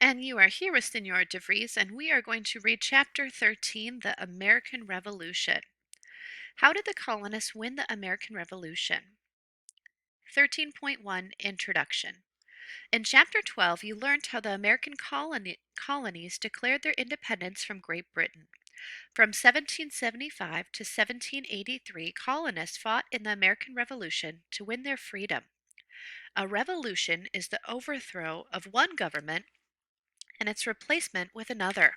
And you are here with Senora DeVries, and we are going to read Chapter 13, The American Revolution. How did the colonists win the American Revolution? 13.1 Introduction. In Chapter 12, you learned how the American colonies declared their independence from Great Britain. From 1775 to 1783, colonists fought in the American Revolution to win their freedom. A revolution is the overthrow of one government and its replacement with another.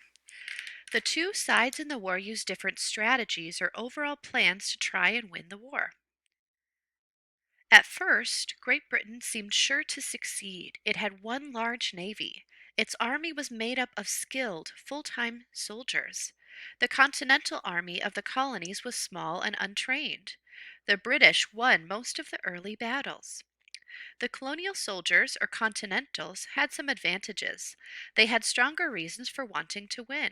The two sides in the war used different strategies or overall plans to try and win the war. At first, Great Britain seemed sure to succeed. It had one large navy. Its army was made up of skilled, full-time soldiers. The Continental Army of the colonies was small and untrained. The British won most of the early battles. The colonial soldiers, or Continentals, had some advantages. They had stronger reasons for wanting to win.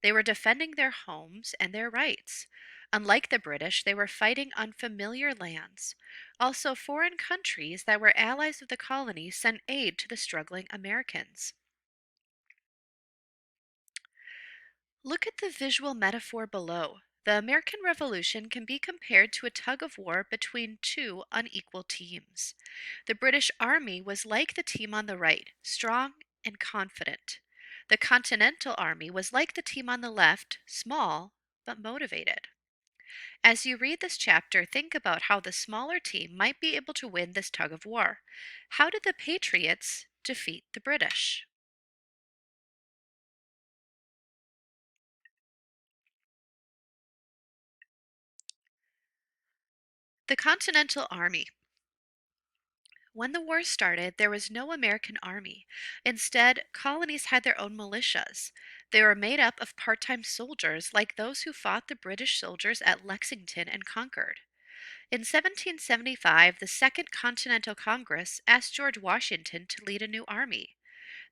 They were defending their homes and their rights. Unlike the British, they were fighting on familiar lands. Also, foreign countries that were allies of the colonies sent aid to the struggling Americans. Look at the visual metaphor below. The American Revolution can be compared to a tug of war between two unequal teams. The British Army was like the team on the right, strong and confident. The Continental Army was like the team on the left, small but motivated. As you read this chapter, think about how the smaller team might be able to win this tug of war. How did the Patriots defeat the British? The Continental Army. When the war started, there was no American army. Instead, colonies had their own militias. They were made up of part-time soldiers like those who fought the British soldiers at Lexington and Concord. In 1775, the Second Continental Congress asked George Washington to lead a new army.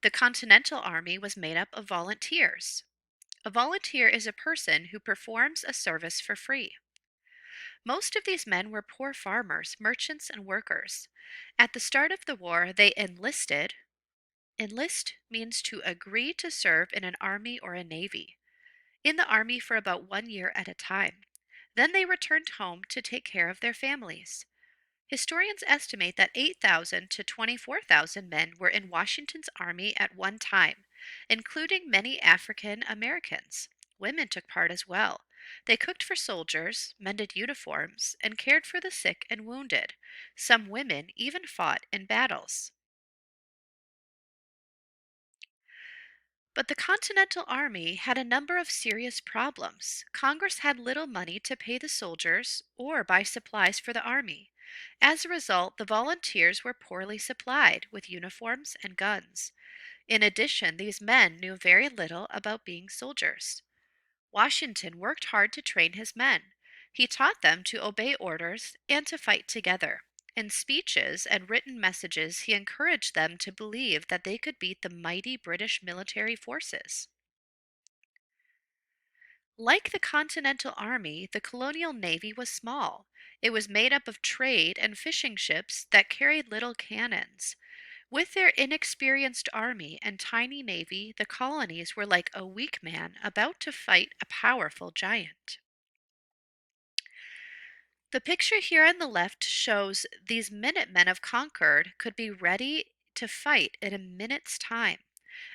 The Continental Army was made up of volunteers. A volunteer is a person who performs a service for free. Most of these men were poor farmers, merchants, and workers. At the start of the war, they enlisted. Enlist means to agree to serve in an army or a navy. In the army for about 1 year at a time. Then they returned home to take care of their families. Historians estimate that 8,000 to 24,000 men were in Washington's army at one time, including many African Americans. Women took part as well. They cooked for soldiers, mended uniforms, and cared for the sick and wounded. Some women even fought in battles. But the Continental Army had a number of serious problems. Congress had little money to pay the soldiers or buy supplies for the army. As a result, the volunteers were poorly supplied with uniforms and guns. In addition, these men knew very little about being soldiers. Washington worked hard to train his men. He taught them to obey orders and to fight together. In speeches and written messages, he encouraged them to believe that they could beat the mighty British military forces. Like the Continental Army, the colonial navy was small. It was made up of trade and fishing ships that carried little cannons. With their inexperienced army and tiny navy, the colonies were like a weak man about to fight a powerful giant. The picture here on the left shows these Minutemen of Concord could be ready to fight in a minute's time.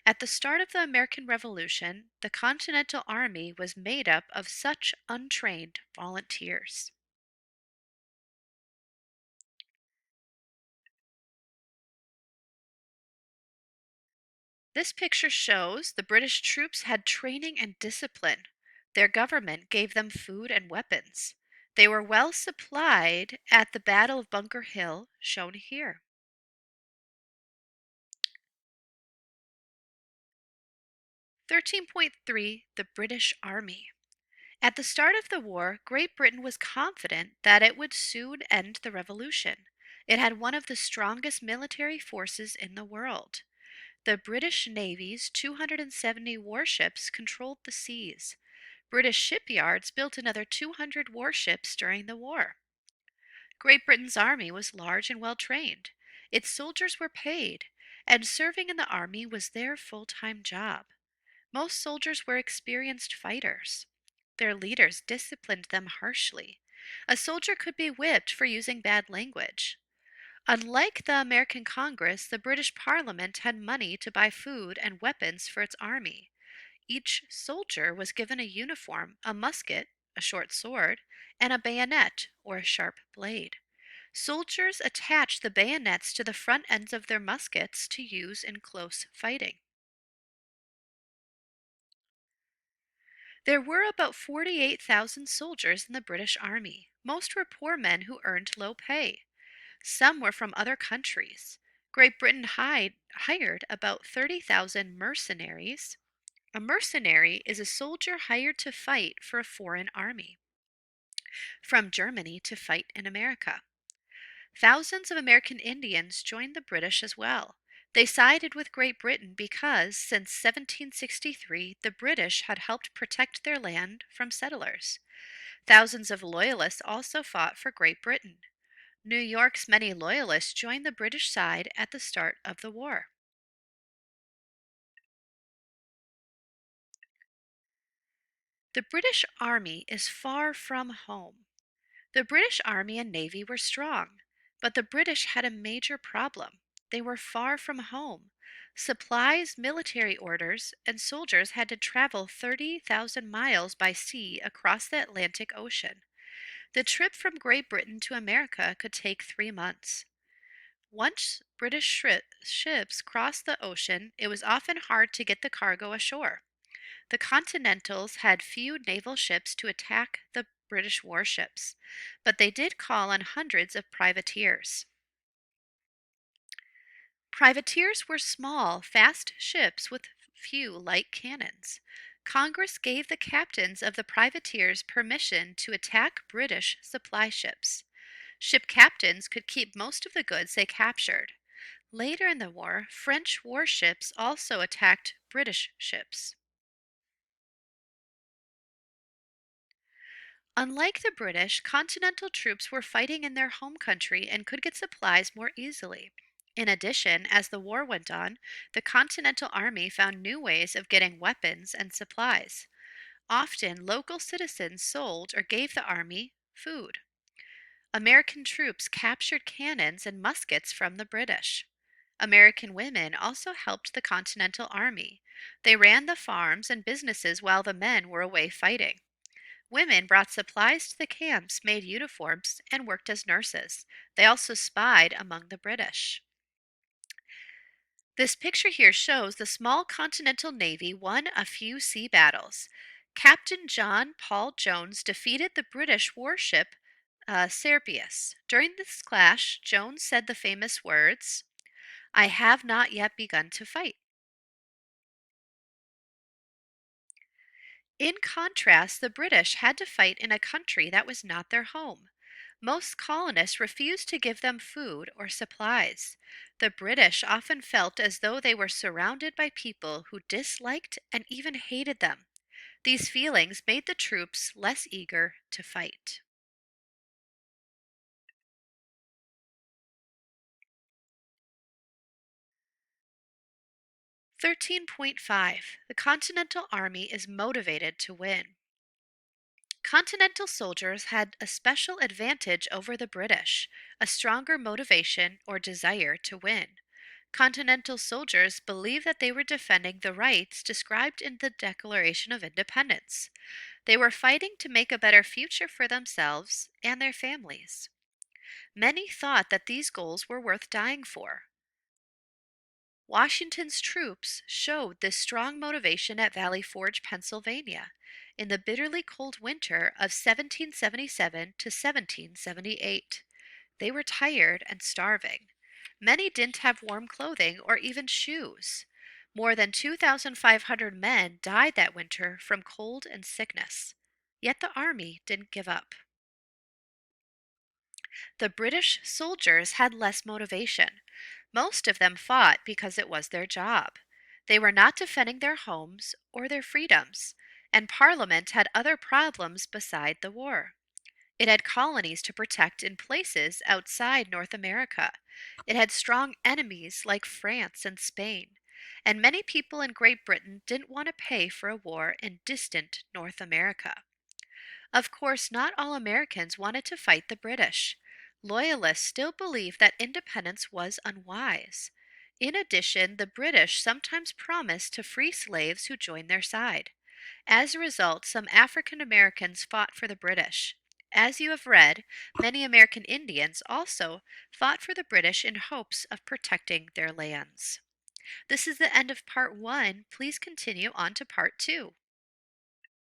At the start of the American Revolution, the Continental Army was made up of such untrained volunteers. This picture shows the British troops had training and discipline. Their government gave them food and weapons. They were well supplied at the Battle of Bunker Hill, shown here. 13.3 The British Army. At the start of the war, Great Britain was confident that it would soon end the revolution. It had one of the strongest military forces in the world. The British Navy's 270 warships controlled the seas. British shipyards built another 200 warships during the war. Great Britain's army was large and well trained. Its soldiers were paid. and serving in the army was their full-time job. Most soldiers were experienced fighters. Their leaders disciplined them harshly. A soldier could be whipped for using bad language. Unlike the American Congress, the British Parliament had money to buy food and weapons for its army. Each soldier was given a uniform, a musket, a short sword, and a bayonet or a sharp blade. Soldiers attached the bayonets to the front ends of their muskets to use in close fighting. There were about 48,000 soldiers in the British Army. Most were poor men who earned low pay. Some were from other countries. Great Britain hired about 30,000 mercenaries. A mercenary is a soldier hired to fight for a foreign army, from Germany to fight in America. Thousands of American Indians joined the British as well. They sided with Great Britain because, since 1763, the British had helped protect their land from settlers. Thousands of Loyalists also fought for Great Britain. New York's many Loyalists joined the British side at the start of the war. The British Army is far from home. The British Army and Navy were strong, but the British had a major problem. They were far from home. Supplies, military orders, and soldiers had to travel 30,000 miles by sea across the Atlantic Ocean. The trip from Great Britain to America could take 3 months. Once British ships crossed the ocean, it was often hard to get the cargo ashore. The Continentals had few naval ships to attack the British warships, but they did call on hundreds of privateers. Privateers were small, fast ships with few light cannons. Congress gave the captains of the privateers permission to attack British supply ships. Ship captains could keep most of the goods they captured. Later in the war, French warships also attacked British ships. Unlike the British, Continental troops were fighting in their home country and could get supplies more easily. In addition, as the war went on, the Continental Army found new ways of getting weapons and supplies. Often, local citizens sold or gave the army food. American troops captured cannons and muskets from the British. American women also helped the Continental Army. They ran the farms and businesses while the men were away fighting. Women brought supplies to the camps, made uniforms, and worked as nurses. They also spied among the British. This picture here shows the small Continental Navy won a few sea battles. Captain John Paul Jones defeated the British warship Serpius. During this clash, Jones said the famous words, "I have not yet begun to fight." In contrast, the British had to fight in a country that was not their home. Most colonists refused to give them food or supplies. The British often felt as though they were surrounded by people who disliked and even hated them. These feelings made the troops less eager to fight. 13.5. The Continental Army is motivated to win. Continental soldiers had a special advantage over the British, a stronger motivation or desire to win. Continental soldiers believed that they were defending the rights described in the Declaration of Independence. They were fighting to make a better future for themselves and their families. Many thought that these goals were worth dying for. Washington's troops showed this strong motivation at Valley Forge, Pennsylvania, in the bitterly cold winter of 1777 to 1778. They were tired and starving. Many didn't have warm clothing or even shoes. More than 2,500 men died that winter from cold and sickness. Yet the army didn't give up. The British soldiers had less motivation. Most of them fought because it was their job. They were not defending their homes or their freedoms, and Parliament had other problems beside the war. It had colonies to protect in places outside North America. It had strong enemies like France and Spain. And many people in Great Britain didn't want to pay for a war in distant North America. Of course, not all Americans wanted to fight the British. Loyalists still believed that independence was unwise. In addition, the British sometimes promised to free slaves who joined their side. As a result, some African Americans fought for the British. As you have read, many American Indians also fought for the British in hopes of protecting their lands. This is the end of part one. Please continue on to part two.